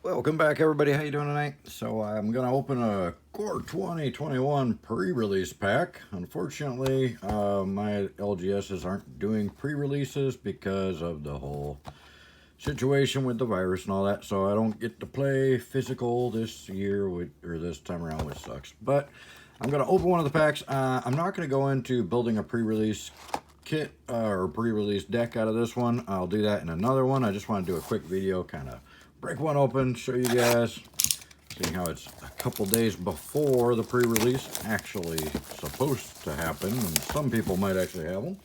Welcome back, everybody. How you doing tonight? So I'm going to open a Core 2021 pre-release pack. Unfortunately, my LGSs aren't doing pre-releases because of the whole situation with the virus and all that. So I don't get to play physical this year, or this time around, which sucks. But I'm going to open one of the packs. I'm not going to go into building a pre-release kit or pre-release deck out of this one. I'll do that in another one. I just want to do a quick video, kind of break one open, show you guys, seeing how it's a couple days before the pre-release actually supposed to happen, and some people might actually have them.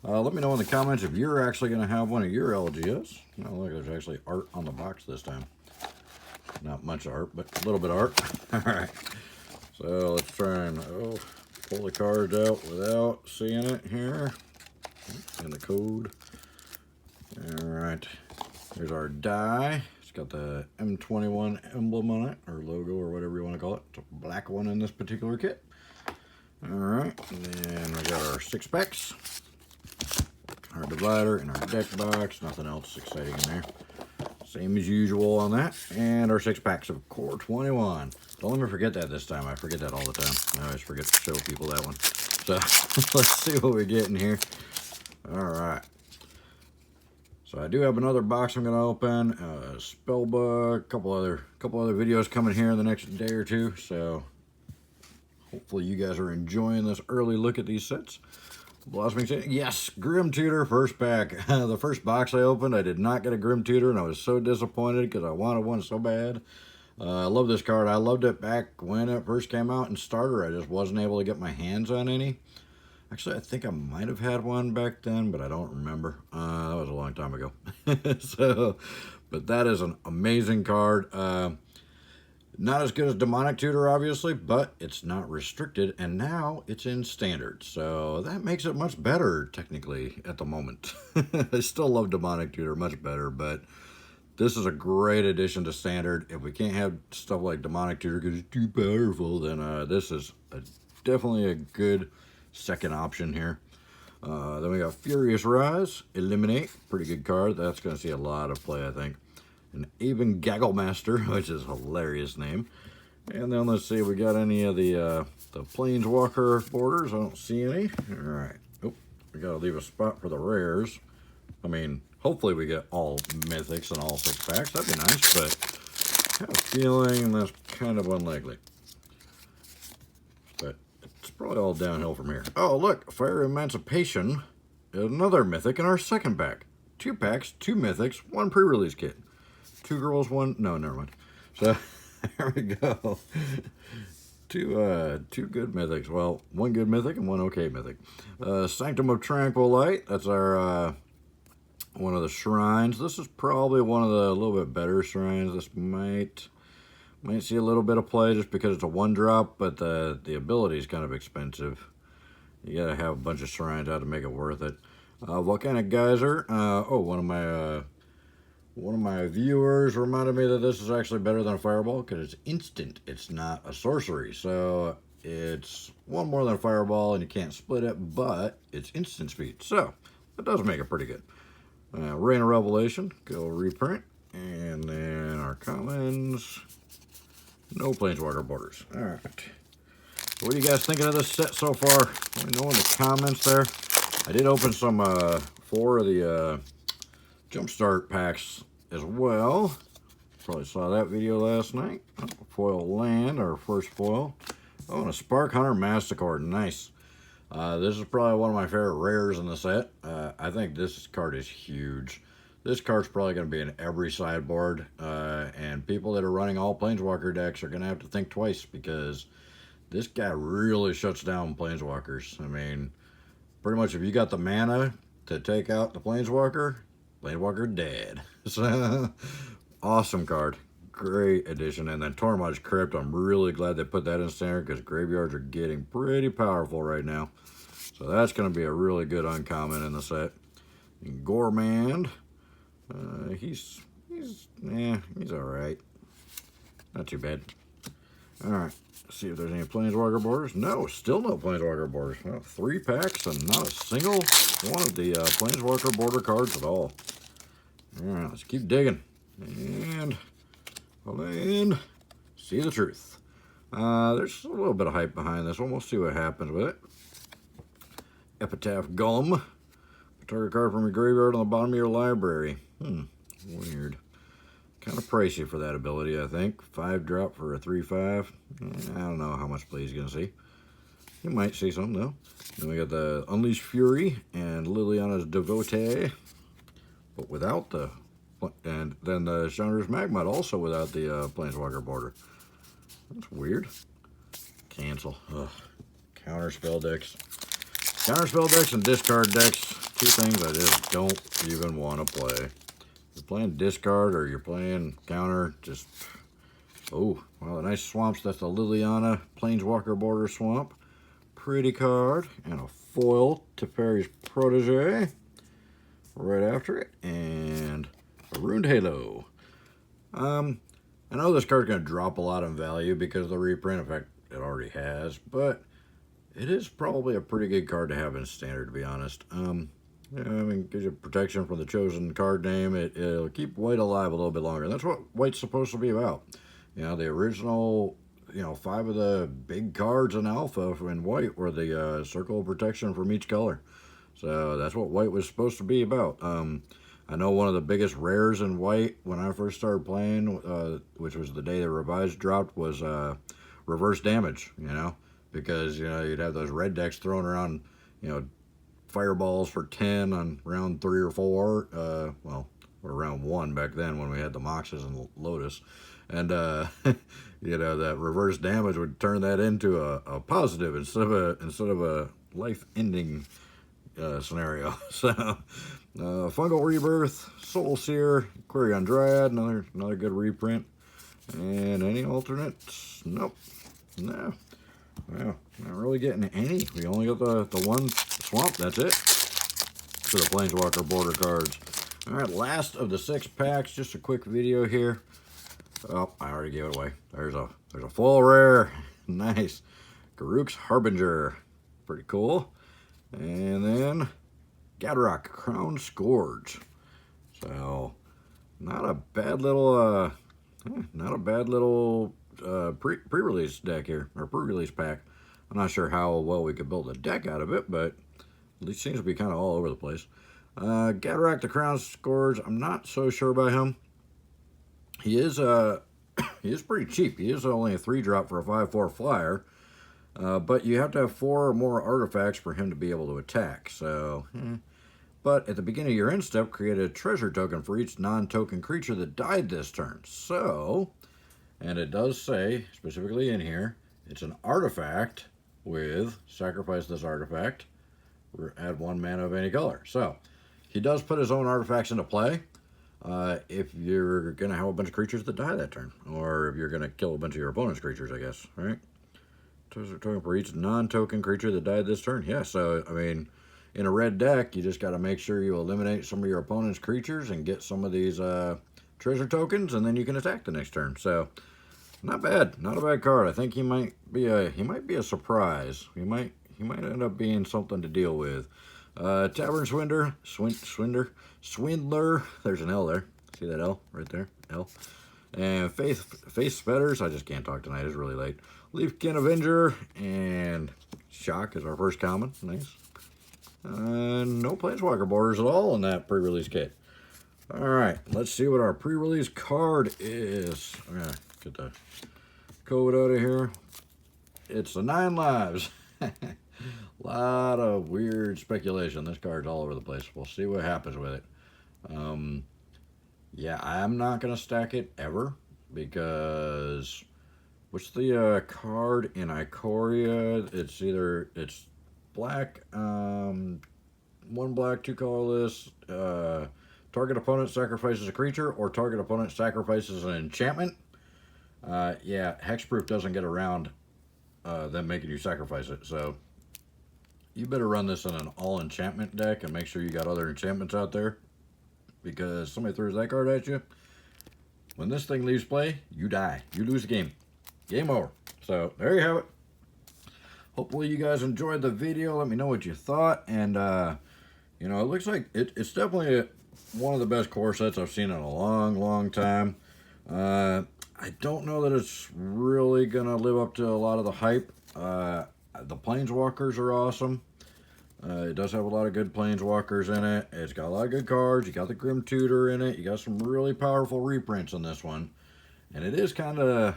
Let me know in the comments if you're actually going to have one of your LGS. Oh, look, there's actually art on the box this time. Not much art, but a little bit of art. All right, so let's try and pull the cards out without seeing it here. And the code. All right, here's our die. It's got the M21 emblem on it, or logo, or whatever you want to call it. It's a black one in this particular kit. All right, and then we got our 6 packs, our divider, and our deck box. Nothing else exciting in there. Same as usual on that. And our 6 packs of Core 21. Don't let me forget that this time. I forget that all the time. I always forget to show people that one. So let's see what we get in here. All right. So I do have another box I'm going to open, a spell book, couple other videos coming here in the next day or two. So hopefully you guys are enjoying this early look at these sets. Blossoming Sand, yes, Grim Tutor first pack. The first box I opened, I did not get a Grim Tutor, and I was so disappointed because I wanted one so bad. I love this card. I loved it back when it first came out in Starter. I just wasn't able to get my hands on any. Actually, I think I might have had one back then, but I don't remember. That was a long time ago. But that is an amazing card. Not as good as Demonic Tutor, obviously, but it's not restricted, and now it's in Standard. So that makes it much better, technically, at the moment. I still love Demonic Tutor much better, but this is a great addition to Standard. If we can't have stuff like Demonic Tutor because it's too powerful, then this is definitely a good second option here. Then we got Furious Rise, Eliminate, pretty good card. That's going to see a lot of play, I think. An Aven Gagglemaster, which is a hilarious name. And then let's see if we got any of the Planeswalker borders. I don't see any. All right. Oh, we got to leave a spot for the rares. I mean, hopefully we get all mythics and all 6 packs. That'd be nice, but I have a feeling that's kind of unlikely. But it's probably all downhill from here. Oh, look, Fire Emancipation, another mythic in our second pack. 2 packs, 2 mythics, 1 pre-release kit. 2 girls, 1, no, never mind. So, there we go. Two good mythics. Well, 1 good mythic and 1 okay mythic. Sanctum of Tranquil Light, that's our, one of the shrines. This is probably one of the little bit better shrines. This might see a little bit of play just because it's a 1-drop, but the ability is kind of expensive. You gotta have a bunch of shrines out to make it worth it. Volcanic Geyser. One of my viewers reminded me that this is actually better than a Fireball because it's instant. It's not a sorcery, so it's 1 more than a Fireball, and you can't split it, but it's instant speed, so that does make it pretty good. Rain of Revelation, go reprint, and then our commons. No Planeswalker borders. All right. So what are you guys thinking of this set so far? Let me know in the comments there. I did open some 4 of the Jumpstart packs as well. Probably saw that video last night. Oh, foil land, our first foil. Oh, and a Spark Hunter Masticore. Nice. This is probably one of my favorite rares in the set. I think this card is huge. This card's probably going to be in every sideboard, and people that are running all Planeswalker decks are going to have to think twice because this guy really shuts down Planeswalkers. I mean, pretty much if you got the mana to take out the Planeswalker dead. So, awesome card. Great addition. And then Tormod's Crypt, I'm really glad they put that in Standard because graveyards are getting pretty powerful right now. So that's going to be a really good uncommon in the set. And Gormand. He's all right. Not too bad. All right. See if there's any Planeswalker borders. No, still no Planeswalker borders. Well, 3 packs and not a single one of the Planeswalker border cards at all. All right, let's keep digging. And and see the truth. There's a little bit of hype behind this one. We'll see what happens with it. Epitaph Golem. Target card from your graveyard on the bottom of your library. Weird. Kind of pricey for that ability, I think. 5-drop for a 3/5. I don't know how much play he's going to see. You might see something, though. Then we got the Unleashed Fury and Liliana's Devotee, but without the... And then the Chandra's Magmut, also without the Planeswalker border. That's weird. Cancel. Ugh. Counterspell decks. Counterspell decks and discard decks. Two things I just don't even want to play. You're playing discard or you're playing counter, just... Oh, well, a nice swamps. That's the Liliana Planeswalker border swamp. Pretty card. And a foil Teferi's Protege right after it. And a Ruined Halo. I know this card's going to drop a lot in value because of the reprint. In fact, it already has. But it is probably a pretty good card to have in Standard, to be honest. Yeah, I mean, gives you protection from the chosen card name. It'll keep White alive a little bit longer. That's what White's supposed to be about. You know, the original, 5 of the big cards in Alpha in White were the circle of protection from each color. So that's what White was supposed to be about. I know one of the biggest rares in White when I first started playing, which was the day the revised dropped, was reverse damage, because, you'd have those red decks throwing around, fireballs for 10 on round 3 or 4, well, or round 1 back then when we had the Moxes and Lotus, and that reverse damage would turn that into a positive instead of a life-ending scenario. So Fungal Rebirth, Soul Seer, Quirion Dryad, another good reprint, and any alternates? Nope. No. Well, not really getting any. We only got the one swamp, that's it, for the Planeswalker border cards. Alright, last of the 6 packs, just a quick video here. Oh, I already gave it away. There's a full rare. Nice. Garruk's Harbinger. Pretty cool. And then Gadrock, Crown Scourge. So, not a bad little pre-release deck here, or pre-release pack. I'm not sure how well we could build a deck out of it, but at least seems to be kind of all over the place. Gadrock the Crown Scourge, I'm not so sure about him. He is pretty cheap. He is only a 3-drop for a 5/4 flyer, but you have to have 4 or more artifacts for him to be able to attack. So, but at the beginning of your end step, create a treasure token for each non-token creature that died this turn. So, and it does say specifically in here, it's an artifact with sacrifice this artifact, or add 1 mana of any color. So, he does put his own artifacts into play. If you're going to have a bunch of creatures that die that turn, or if you're going to kill a bunch of your opponent's creatures, I guess, right? Treasure token for each non-token creature that died this turn. Yeah, so, I mean, in a red deck, you just got to make sure you eliminate some of your opponent's creatures and get some of these treasure tokens, and then you can attack the next turn. So, not bad. Not a bad card. I think he might be a surprise. He might end up being something to deal with. Tavern Swindler. There's an L there. See that L right there? L. And Face Spetters. I just can't talk tonight. It's really late. Leafkin Avenger and Shock is our first common. Nice. No Planeswalker borders at all in that pre-release kit. All right, let's see what our pre-release card is. I'm gonna get the code out of here. It's the 9 lives. Lot of weird speculation. This card's all over the place. We'll see what happens with it. Yeah, I'm not gonna stack it ever because what's the card in Ikoria? It's black, 1 black, 2 colorless. Target opponent sacrifices a creature, or target opponent sacrifices an enchantment. Yeah, hexproof doesn't get around them making you sacrifice it, so you better run this in an all enchantment deck and make sure you got other enchantments out there, because somebody throws that card at you, when this thing leaves play, you die. You lose the game. Game over. So there you have it. Hopefully you guys enjoyed the video. Let me know what you thought. And it looks like it's definitely one of the best core sets I've seen in a long time. I don't know that it's really gonna live up to a lot of the hype. The Planeswalkers are awesome. It does have a lot of good Planeswalkers in it. It's got a lot of good cards. You got the Grim Tutor in it. You got some really powerful reprints in this one. And it does kind of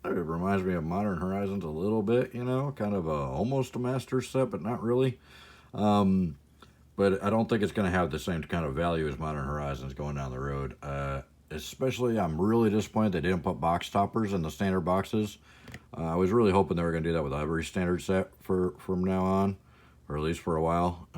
reminds me of Modern Horizons a little bit, you know, kind of almost a master set, but not really. But I don't think it's going to have the same kind of value as Modern Horizons going down the road. Especially, I'm really disappointed they didn't put box toppers in the standard boxes. I was really hoping they were going to do that with every standard set from now on, or at least for a while.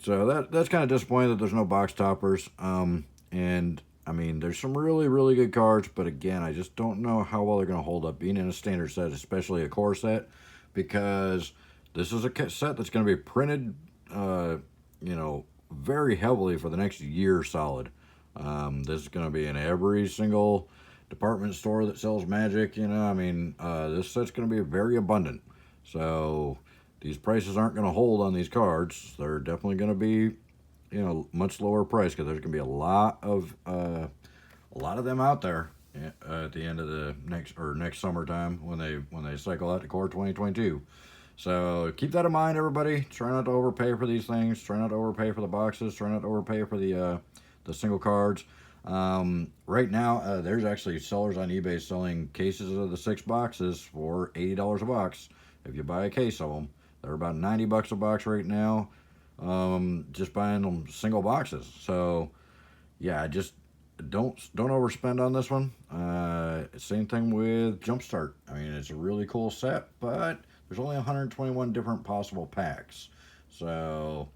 So that's kind of disappointing that there's no box toppers. And I mean, there's some really, really good cards, but again, I just don't know how well they're going to hold up being in a standard set, especially a core set, because this is a set that's going to be printed, you know, very heavily for the next year solid. This is going to be in every single department store that sells Magic, you know. I mean, this set's going to be very abundant. So these prices aren't going to hold on these cards. They're definitely going to be, you know, much lower price, because there's going to be a lot of them out there at the end of the next summertime when they cycle out to Core 2022. So keep that in mind, everybody. Try not to overpay for these things. Try not to overpay for the boxes. Try not to overpay for the single cards. Right now, there's actually sellers on eBay selling cases of the 6 boxes for $80 a box. If you buy a case of them, they're about $90 a box right now. Just buying them single boxes. So yeah, just don't overspend on this one. Same thing with Jumpstart. I mean, it's a really cool set, but there's only 121 different possible packs. So,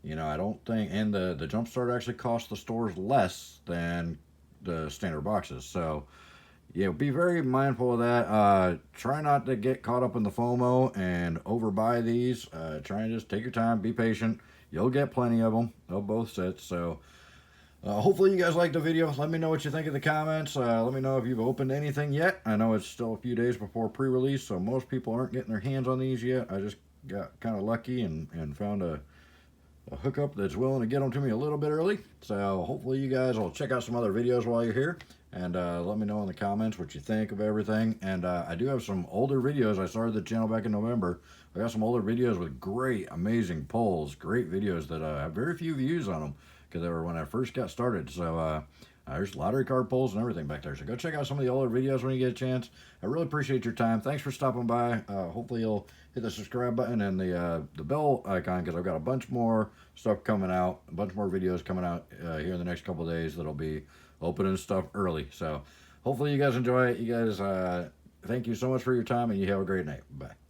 you know, I don't think, and the Jumpstart actually costs the stores less than the standard boxes. So yeah, be very mindful of that. Try not to get caught up in the FOMO and overbuy these. Try and just take your time, be patient. You'll get plenty of them, of both sets. So hopefully you guys liked the video. Let me know what you think in the comments. Let me know if you've opened anything yet. I know it's still a few days before pre-release, so most people aren't getting their hands on these yet. I just got kind of lucky and found a hookup that's willing to get them to me a little bit early. So hopefully you guys will check out some other videos while you're here, and let me know in the comments what you think of everything. And I do have some older videos. I started the channel back in November. I got some older videos with great, amazing polls, great videos that have very few views on them, because they were when I first got started. So there's lottery card polls and everything back there. So go check out some of the older videos when you get a chance. I really appreciate your time. Thanks for stopping by. Hopefully you'll hit the subscribe button and the bell icon, because I've got a bunch more stuff coming out, a bunch more videos coming out here in the next couple of days that'll be opening stuff early. So hopefully you guys enjoy it. You guys, thank you so much for your time, and you have a great night. Bye.